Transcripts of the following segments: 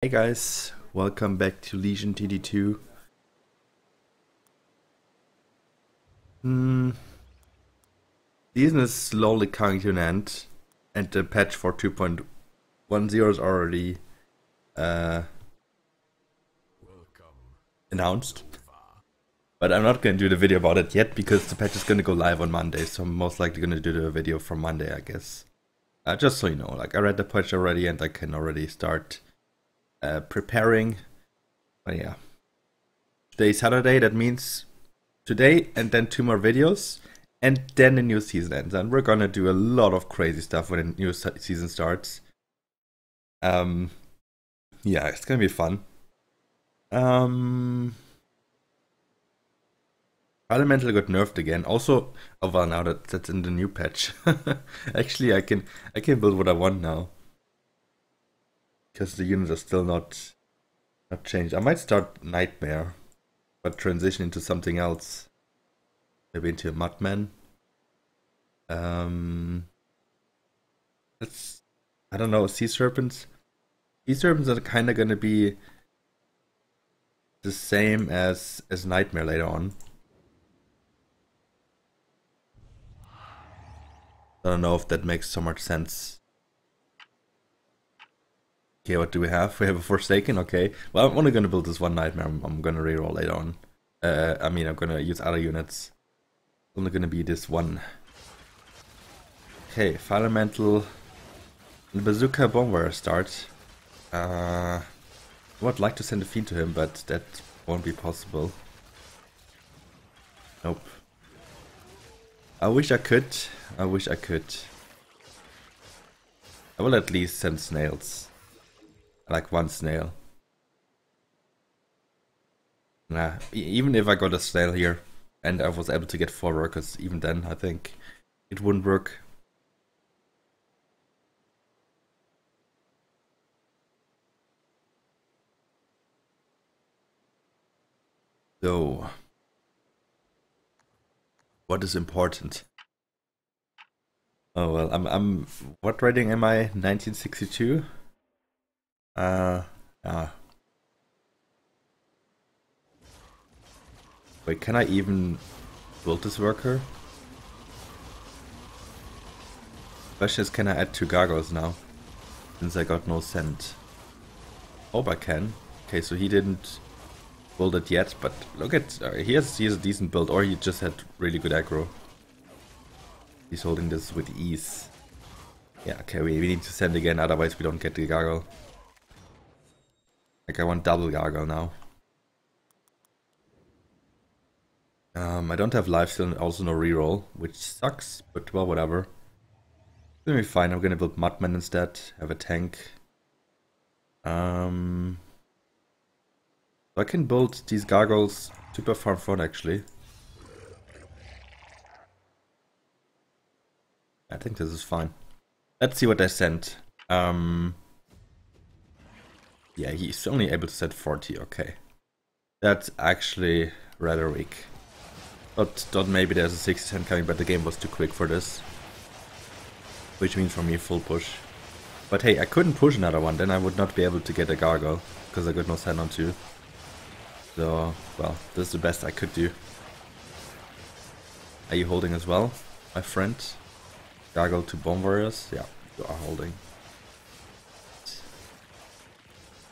Hey guys, welcome back to Legion TD2. Season is slowly coming to an end, and the patch for 2.10 is already announced. But I'm not going to do the video about it yet because the patch is going to go live on Monday, so I'm most likely going to do the video from Monday, I guess. Just so you know, like I read the patch already and I can already start preparing. But yeah, today's Saturday, that means today and then 2 more videos, and then the new season ends. And we're gonna do a lot of crazy stuff when the new season starts. Yeah, it's gonna be fun. Elemental got nerfed again. Also, oh well, now that's in the new patch. Actually, I can build what I want now because the units are still not changed. I might start Nightmare, but transition into something else. Maybe into a Mudman. That's, I don't know, Sea Serpents. Sea Serpents are kind of gonna be the same as Nightmare later on. I don't know if that makes so much sense. Okay, what do we have? We have a Forsaken, okay. Well, I'm only gonna build this one Nightmare. I'm gonna reroll later on. I mean, I'm gonna use other units. It's only gonna be this one. Okay, Fire Elemental. The Bazooka Bomber start. I would like to send a Fiend to him, but that won't be possible. Nope. I wish I could. I wish I could. I will at least send snails. Like one snail. Nah, even if I got a snail here and I was able to get 4 workers, even then I think it wouldn't work. So, what is important? Oh well, I'm what rating am I? 1962? Wait, can I even build this worker? Question is, can I add 2 gargoyles now? Since I got no scent. Hope I can. Okay, so he didn't build it yet, but look at he has a decent build, or he just had really good aggro. He's holding this with ease. Yeah, okay, we need to send again, otherwise we don't get the gargoyle. Like I want double gargoyle now. I don't have lifesteal and also no reroll, which sucks, but well, whatever. It's gonna be fine. I'm gonna build Mudman instead, have a tank. So I can build these gargoyles super far front actually. I think this is fine. Let's see what I sent. Yeah, he's only able to set 40, okay. That's actually rather weak. Thought maybe there's a 60% coming, but the game was too quick for this. Which means for me full push. But hey, I couldn't push another one, then I would not be able to get a gargoyle, because I got no sand on 2. So, well, this is the best I could do. Are you holding as well, my friend? Gargoyle to Bomb Warriors? Yeah, you are holding.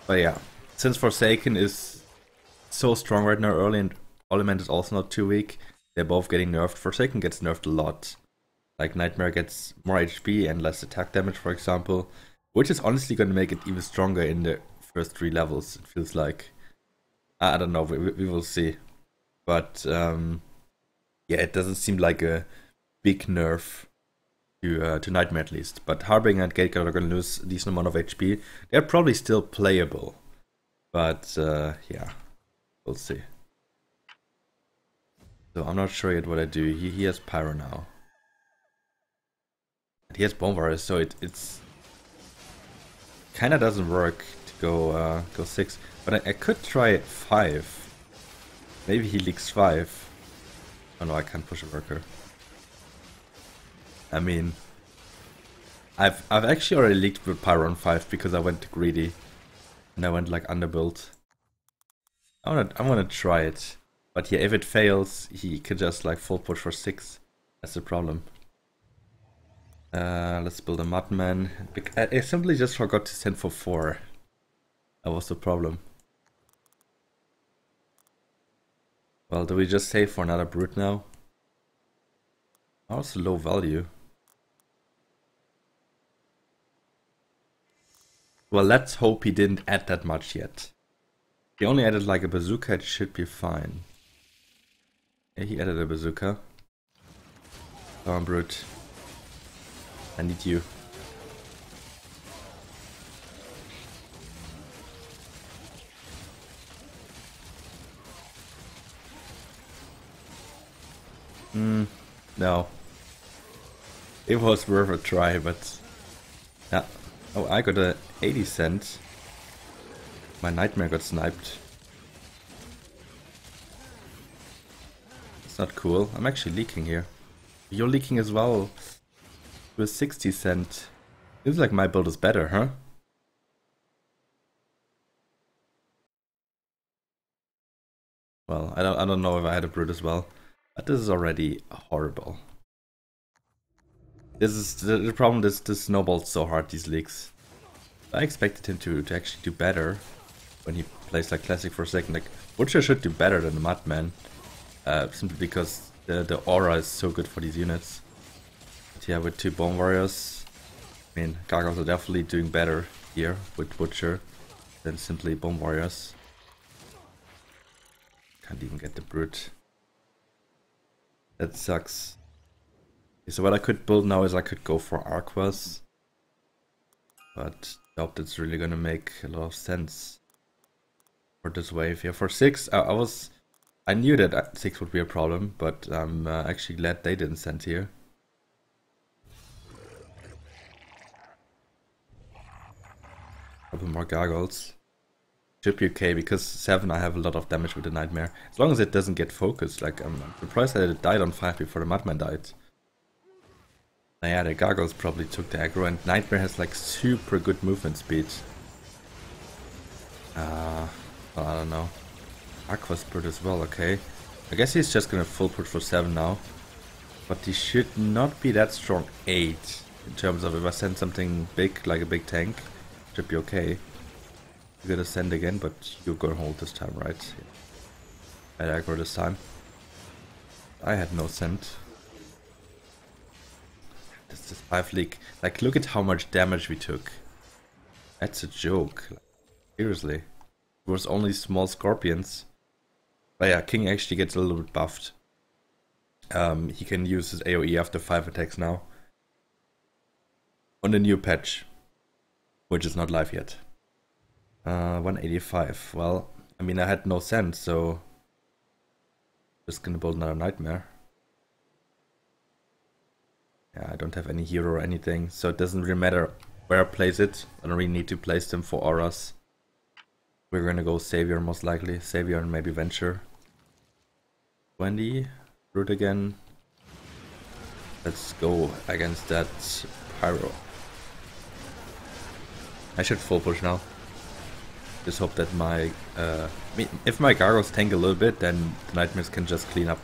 But yeah, since Forsaken is so strong right now early and Element is also not too weak, they're both getting nerfed. Forsaken gets nerfed a lot. Like Nightmare gets more HP and less attack damage, for example, which is honestly going to make it even stronger in the first 3 levels, it feels like. I don't know, we will see. But yeah, it doesn't seem like a big nerf to Nightmare at least. But Harbinger and Gateguard are going to lose a decent amount of HP. They're probably still playable. But yeah, we'll see. So I'm not sure yet what I do. He has Pyro now. He has Bomb Warriors, so it's kind of doesn't work to go 6. But I could try 5. Maybe he leaks 5. Oh no, I can't push a worker. I mean, I've actually already leaked with Pyro on 5 because I went greedy. And I went like underbuild. I'm gonna try it. But yeah, if it fails, he could just like full push for 6. That's the problem. Let's build a Mudman. I simply just forgot to send for 4. That was the problem. Well, do we just save for another brute now? Also low value. Well, let's hope he didn't add that much yet. He only added like a bazooka, it should be fine. Yeah, he added a bazooka. Come on, brute. I need you. No. It was worth a try, but... Yeah. Oh, I got a 80 cent. My nightmare got sniped. It's not cool. I'm actually leaking here. You're leaking as well. With 60 cent. Seems like my build is better, huh? Well, I don't know if I had a brute as well. But this is already horrible. This is the problem. This snowballed so hard, these leaks. I expected him to actually do better when he plays like classic for a second. Like Butcher should do better than the Mudman, simply because the aura is so good for these units. But yeah, with 2 Bone Warriors, I mean, Gargoyles are definitely doing better here with Butcher than simply Bone Warriors. Can't even get the Brute. That sucks. Okay, so what I could build now is I could go for Arquas. But I doubt that's really gonna make a lot of sense for this wave. Yeah, for 6, I knew that 6 would be a problem, but I'm actually glad they didn't send here. Couple more Gargoyles. Should be okay, because 7 I have a lot of damage with the Nightmare. As long as it doesn't get focused. Like, I'm surprised that it died on 5 before the Mudman died. Yeah, the Gargoyles probably took the aggro, and Nightmare has like super good movement speed. Well, I don't know. Aqua's Bird as well, okay. I guess he's just gonna full put for 7 now. But he should not be that strong 8. In terms of if I send something big, like a big tank, should be okay. You're gonna send again, but you're gonna hold this time, right? I aggro this time. I had no send. This 5 leak. Like, look at how much damage we took. That's a joke. Like, seriously. It was only small scorpions. But yeah, King actually gets a little bit buffed. He can use his AoE after 5 attacks now. On the new patch. Which is not live yet. 185. Well, I mean, I had no sense, so... Just gonna build another Nightmare. Yeah, I don't have any hero or anything, so it doesn't really matter where I place it. I don't really need to place them for auras. We're gonna go Savior most likely. Savior and maybe Venture. 20. Root again. Let's go against that Pyro. I should full push now. Just hope that my... if my Gargoyles tank a little bit, then the Nightmares can just clean up.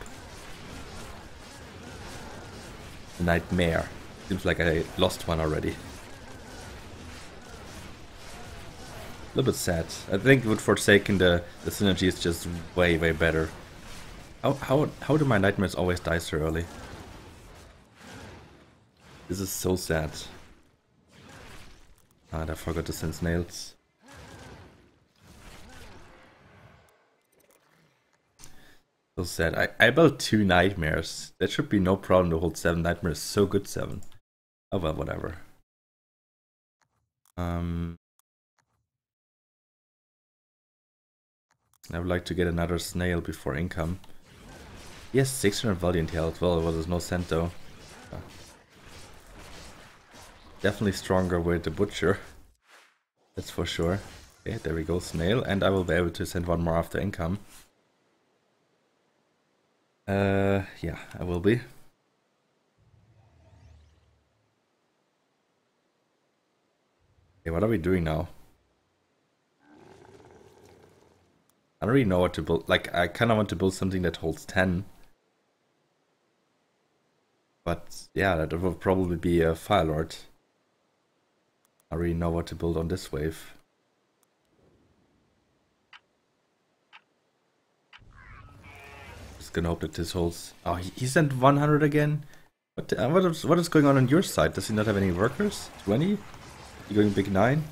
Nightmare. Seems like I lost one already. A little bit sad. I think with Forsaken the synergy is just way better. How do my Nightmares always die so early? This is so sad. Ah, I forgot to send snails. So sad. I built 2 Nightmares. That should be no problem to hold 7 Nightmares. So good 7. Oh well, whatever. I would like to get another snail before income. Yes, 600 Valiant health. Well, it was no cent though. Definitely stronger with the Butcher. That's for sure. Okay, there we go, snail. And I will be able to send one more after income. Yeah, I will be. Okay, what are we doing now? I don't really know what to build. Like, I kind of want to build something that holds 10. But yeah, that will probably be a Firelord. I really know what to build on this wave. Just gonna hope that this holds. Oh, he sent 100 again? What is going on your side? Does he not have any workers? 20? You going big 9?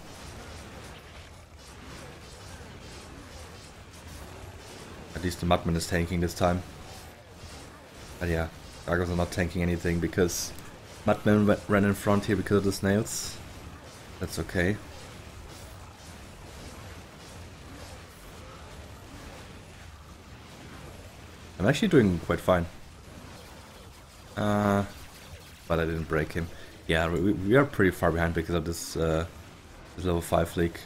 At least the Mudman is tanking this time. But yeah, Gargoyles are not tanking anything because Mudman ran in front here because of the snails. That's okay. I'm actually doing quite fine. But I didn't break him. Yeah, we are pretty far behind because of this, this level 5 league.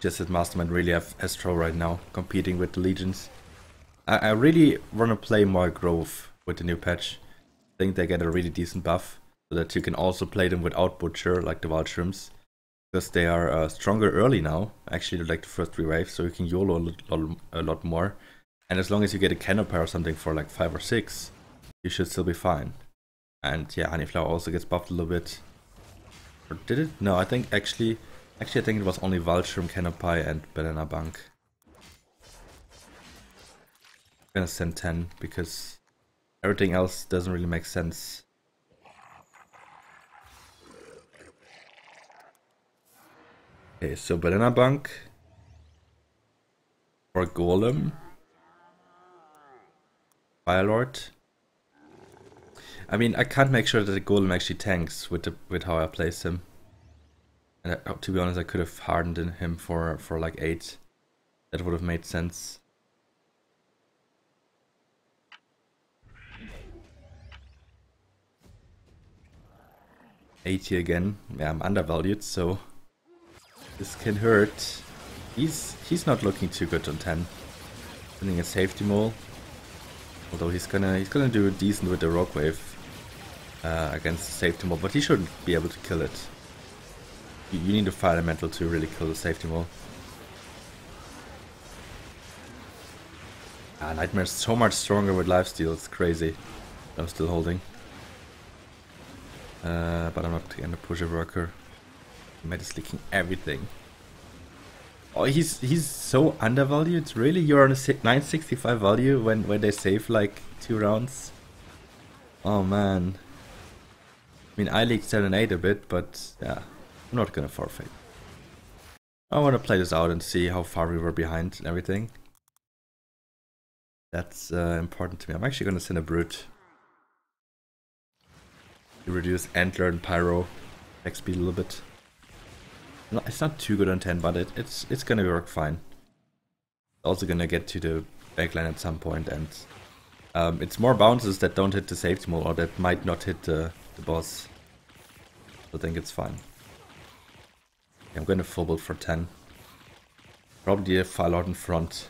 Just that Mastermind really has throw right now, competing with the Legions. I really want to play more Grove with the new patch. I think they get a really decent buff, so that you can also play them without Butcher, like the Wild Shrooms. Because they are stronger early now, actually like the first 3 waves, so you can YOLO a lot more. And as long as you get a Canopy or something for like 5 or 6, you should still be fine. And yeah, Honeyflower also gets buffed a little bit. Or did it? No, I think actually I think it was only Waldschirm, Canopy and Banana Bank. I'm gonna send 10 because everything else doesn't really make sense. Okay, so Banana Bank or Golem, Firelord. I mean, I can't make sure that the Golem actually tanks with how I place him. And to be honest, I could have hardened him for like 8. That would have made sense. $80 again. Yeah, I'm undervalued, so this can hurt. He's not looking too good on 10. Sending a safety mole. Although he's gonna do decent with the Rogue Wave against the safety mole, but he shouldn't be able to kill it. You need a fire elemental to really kill the safety mole. Nightmare's so much stronger with lifesteal, it's crazy. I'm still holding. But I'm not gonna push a worker. Med is leaking everything. Oh, he's so undervalued. Really, you're on a 965 value when they save like 2 rounds. Oh man. I mean, I leaked 7-8 a bit, but yeah, I'm not gonna forfeit. I want to play this out and see how far we were behind and everything. That's important to me. I'm actually gonna send a Brute. To reduce Antler and Pyro XP a little bit. No, it's not too good on 10, but it's gonna work fine. Also gonna get to the backline at some point, and it's more bounces that don't hit the safety mole or that might not hit the boss. So I think it's fine. I'm gonna full build for 10. Probably a Firelord in front.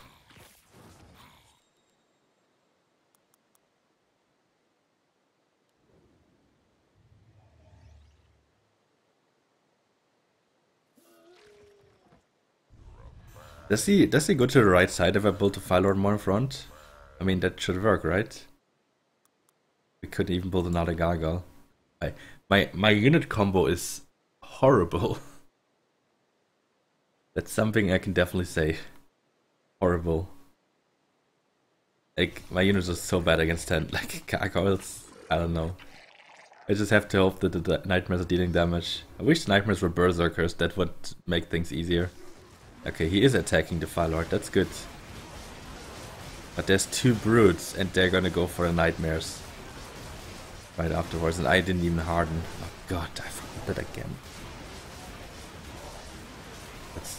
Does he go to the right side if I build a Firelord more in front? I mean, that should work, right? We could even build another Gargoyle. My unit combo is horrible. That's something I can definitely say. Horrible. Like, my units are so bad against 10. Like, Gargoyles, I don't know. I just have to hope that the Nightmares are dealing damage. I wish Nightmares were Berserkers, that would make things easier. Okay, he is attacking the Firelord, that's good. But there's 2 Brutes and they're gonna go for the Nightmares right afterwards, and I didn't even harden. Oh god, I forgot that again.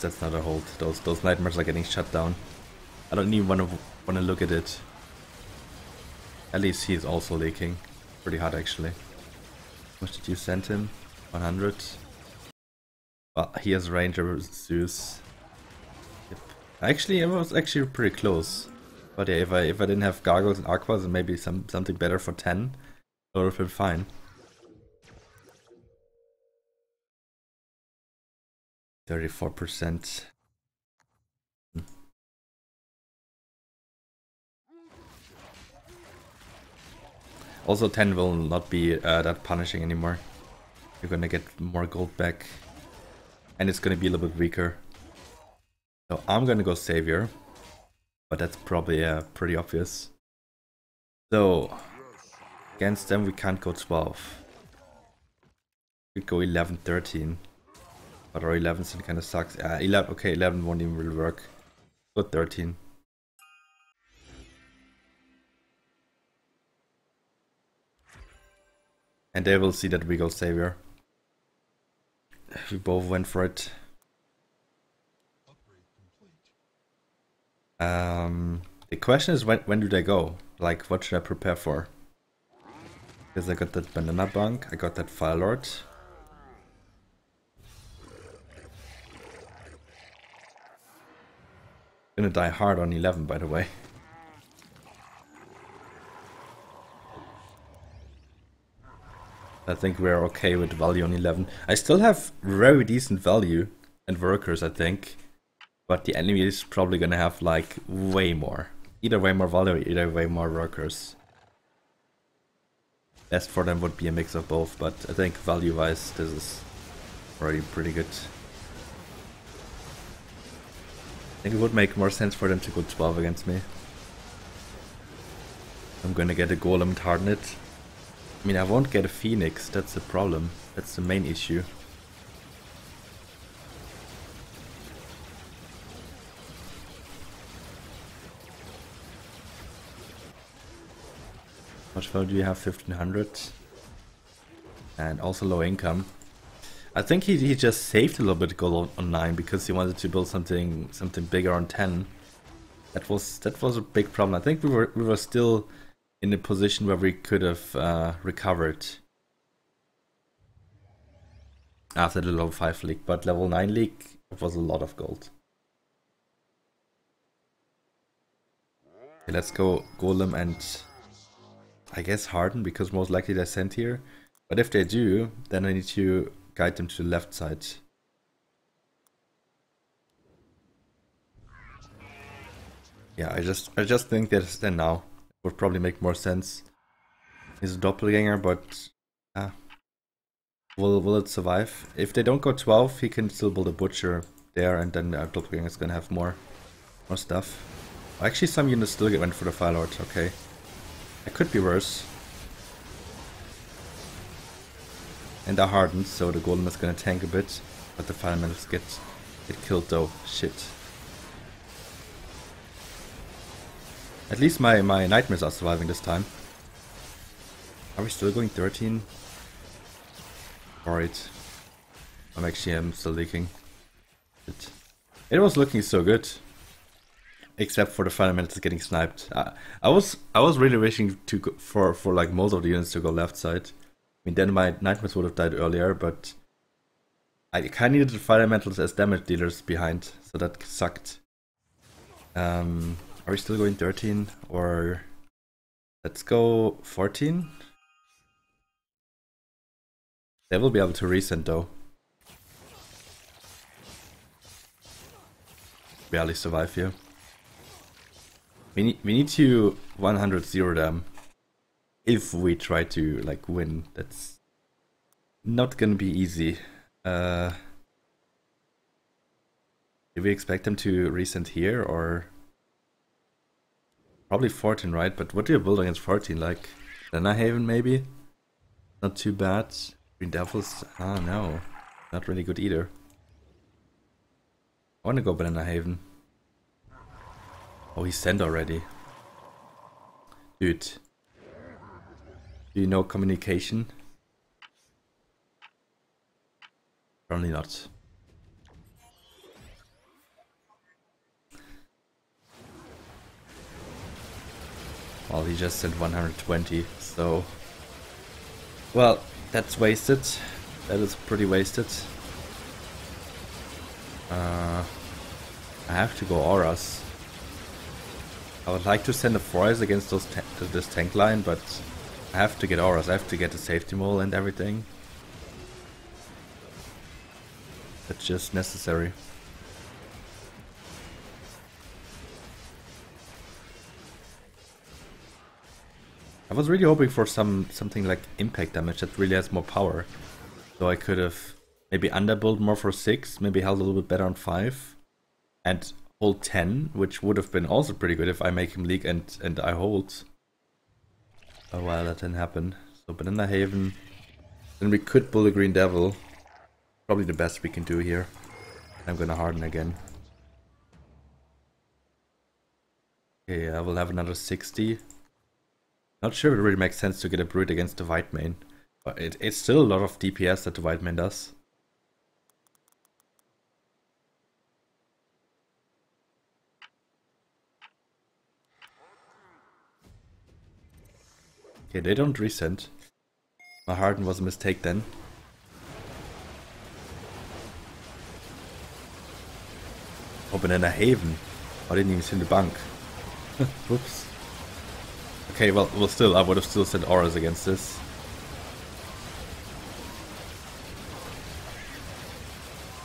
That's not a hold. Those Nightmares are getting shut down. I don't even wanna look at it. At least he's also leaking. Pretty hard actually. How much did you send him? 100? Well, he has Ranger Zeus. Yep. Actually, it was actually pretty close. But yeah, if I didn't have Gargoyles and Aquas and maybe something better for 10, it would have been fine. 34%. Also 10 will not be that punishing anymore. You're gonna get more gold back. And it's gonna be a little bit weaker. So I'm gonna go Savior. But that's probably pretty obvious. So against them we can't go 12. We could go 11, 13. But our 11 still kinda sucks. 11, okay, 11 won't even really work. Go 13. And they will see that we go Savior. We both went for it. The question is when do they go? Like, what should I prepare for? Because I got that banana bunk, I got that Firelord. Gonna die hard on 11, by the way. I think we're okay with value on 11. I still have very decent value and workers, I think. But the enemy is probably gonna have like way more. Either way more value, either way more workers. Best for them would be a mix of both, but I think value-wise this is already pretty good. I think it would make more sense for them to go 12 against me. I'm gonna get a golem and harden it. I mean, I won't get a Phoenix, that's the problem. That's the main issue. How much value do you have? 1500. And also low income. I think he just saved a little bit gold on 9 because he wanted to build something bigger on 10. That was a big problem. I think we were still in a position where we could have recovered after the level 5 league, but level 9 league it was a lot of gold. Okay, let's go Golem and I guess Harden, because most likely they're sent here. But if they do, then I need to guide them to the left side. Yeah, I just think that then now would probably make more sense. He's a doppelganger, but will it survive? If they don't go 12, he can still build a butcher there, and then our doppelganger is gonna have more stuff. Actually, some units still went for the Firelord. Okay, it could be worse. And they're hardened, so the golem is gonna tank a bit, but the firemen get killed though. Shit. At least my nightmares are surviving this time. Are we still going 13? Alright. I'm still leaking. It was looking so good. Except for the fundamentals getting sniped. I was really wishing to go for like most of the units to go left side. I mean, then my nightmares would have died earlier, but I kinda needed the fundamentals as damage dealers behind, so that sucked. Are we still going 13 or let's go 14? They will be able to resend though. Barely survive here. We need to 100-0 them if we try to like win. That's not gonna be easy. Do we expect them to resend here or? Probably 14, right? But what do you build against 14? Like Banana Haven maybe? Not too bad. Green Devils? Ah, no. Not really good either. I wanna go Banana Haven. Oh, he's sent already. Dude. Do you know communication? Probably not. Well, he just sent 120, so... Well, that's wasted. That is pretty wasted. I have to go auras. I would like to send a forest against this tank line, but I have to get auras. I have to get the safety mole and everything. It's just necessary. I was really hoping for something like impact damage that really has more power. So I could have maybe underbuild more for 6, maybe held a little bit better on 5, and hold 10, which would have been also pretty good if I make him leak and I hold. Oh well, that didn't happen. So Banana Haven, then we could pull a Green Devil. Probably the best we can do here. I'm gonna harden again. Okay, I will have another 60. Not sure if it really makes sense to get a Brute against the White Mane. But it's still a lot of DPS that the White Mane does. Okay, they don't resend. My harden was a mistake then. Open in a Haven. I didn't even see the bank. Whoops. Okay, well still, I would have still sent auras against this.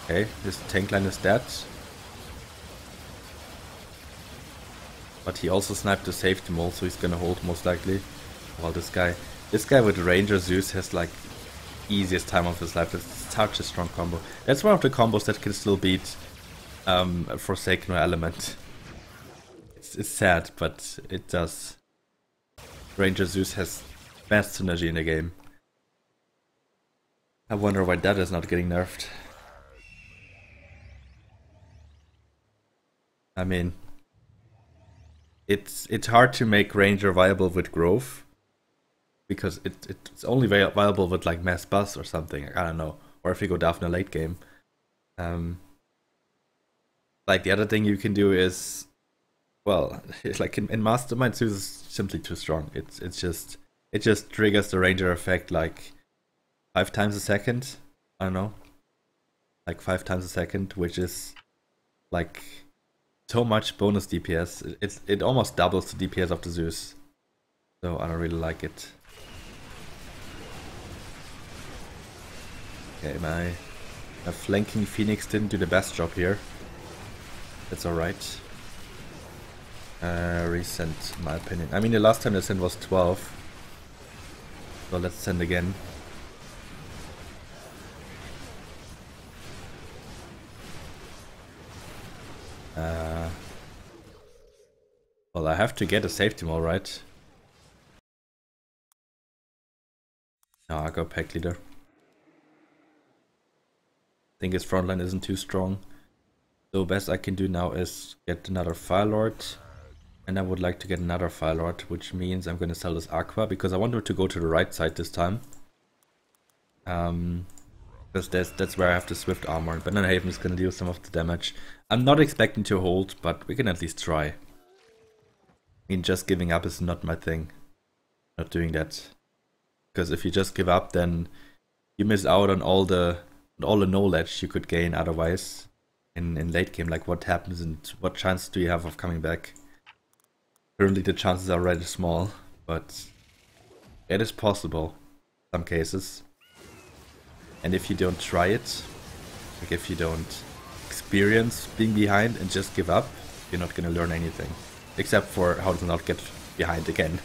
Okay, this tank line is dead. But he also sniped the safety mole, so he's gonna hold most likely. While this guy with Ranger Zeus has like easiest time of his life. It's such a strong combo. That's one of the combos that can still beat Forsaken or Element. It's sad, but it does. Ranger Zeus has best synergy in the game. I wonder why that is not getting nerfed. I mean, it's hard to make Ranger viable with growth. Because it's only viable with like mass bus or something, I don't know. Or if you go down in a late game. Like the other thing you can do is, well, it's like in Mastermind, Zeus is simply too strong. It just triggers the Ranger effect like 5 times a second. I don't know. Like 5 times a second, which is like so much bonus DPS. It almost doubles the DPS of the Zeus. So I don't really like it. Okay, my flanking Phoenix didn't do the best job here. That's alright. Resend, in my opinion. I mean, the last time they sent was 12. So let's send again. Well, I have to get a safety mole, right? No, I go pack leader. I think his frontline isn't too strong. So best I can do now is get another Fire Lord. And I would like to get another Fire Lord, which means I'm gonna sell this Aqua because I want her to go to the right side this time. Because that's where I have the Swift Armor. Banana Haven is gonna deal some of the damage. I'm not expecting to hold, but we can at least try. I mean, just giving up is not my thing. Not doing that. Because if you just give up, then you miss out on all the knowledge you could gain otherwise in late game, like what happens and what chance do you have of coming back. Currently the chances are rather small, but it is possible in some cases. And if you don't try it, like if you don't experience being behind and just give up, you're not gonna learn anything. Except for how to not get behind again.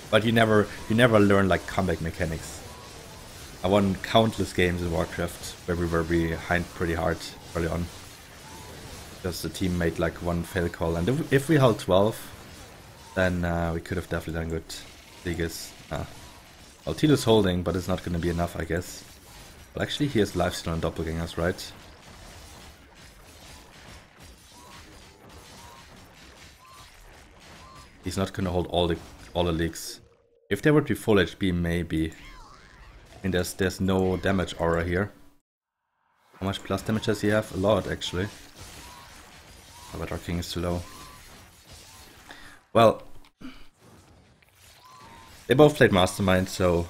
But you never learn like comeback mechanics. I won countless games in Warcraft where we were behind pretty hard early on. Because the team made like one fail call, and if we held 12, then we could have definitely done good. Ligas. Well, Tito's holding, but it's not going to be enough, I guess. Well, actually, he has lifesteal on doppelgangers, right? He's not going to hold all the leagues. If there would be full HP, maybe. And there's no damage aura here. How much plus damage does he have? A lot, actually. Oh, but our king is too low. Well, they both played Mastermind, so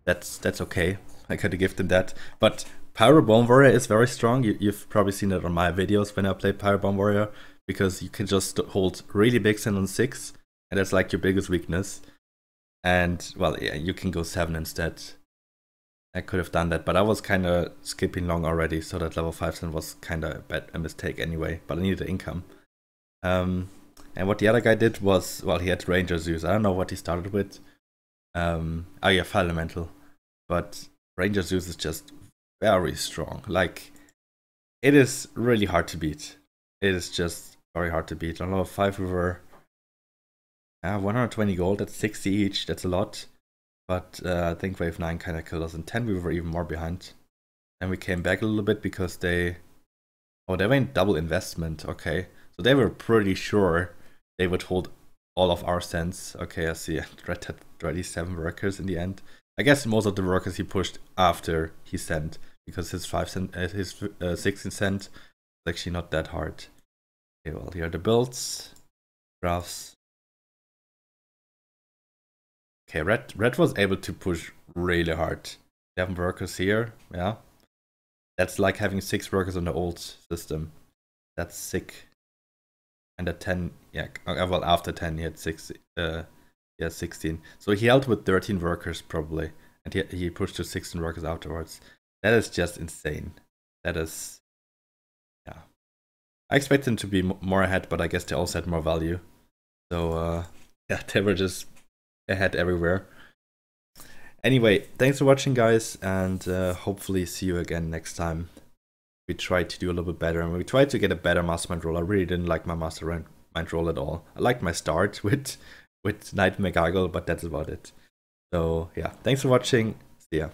that's okay. I gotta give them that. But Pyro Bone Warrior is very strong. You've probably seen it on my videos when I played Pyro Bone Warrior, because you can just hold really big Sin on 6, and that's like your biggest weakness. And well, yeah, you can go 7 instead. I could have done that, but I was kind of skipping long already, so that level 5 then was kind of a mistake anyway, but I needed the income. And what the other guy did was, well, he had Ranger Zeus. I don't know what he started with. Oh yeah, Fire Elemental. But Ranger Zeus is just very strong. Like, it is really hard to beat. It is just very hard to beat. On level 5 we were 120 gold, that's 60 each, that's a lot. But I think wave 9 kind of killed us. In 10 we were even more behind. And we came back a little bit because they went double investment, okay. So they were pretty sure they would hold all of our cents. Okay, I see. Red had 27 workers in the end. I guess most of the workers he pushed after he sent, because his 16 cent is actually not that hard. Okay, well, here are the builds, graphs. Okay, red was able to push really hard. 7 workers here, yeah. That's like having 6 workers on the old system. That's sick. And at 10, yeah, well, after 10 he had 16. So he held with 13 workers probably, and he pushed to 16 workers afterwards. That is just insane. That is, yeah. I expect them to be more ahead, but I guess they also had more value. So yeah, they were just ahead everywhere. Anyway, thanks for watching, guys, and hopefully see you again next time. We tried to do a little bit better, and we tried to get a better Mastermind role. I really didn't like my Mastermind role at all. I liked my start with Knight McGargle, but that's about it. So yeah, thanks for watching. See ya.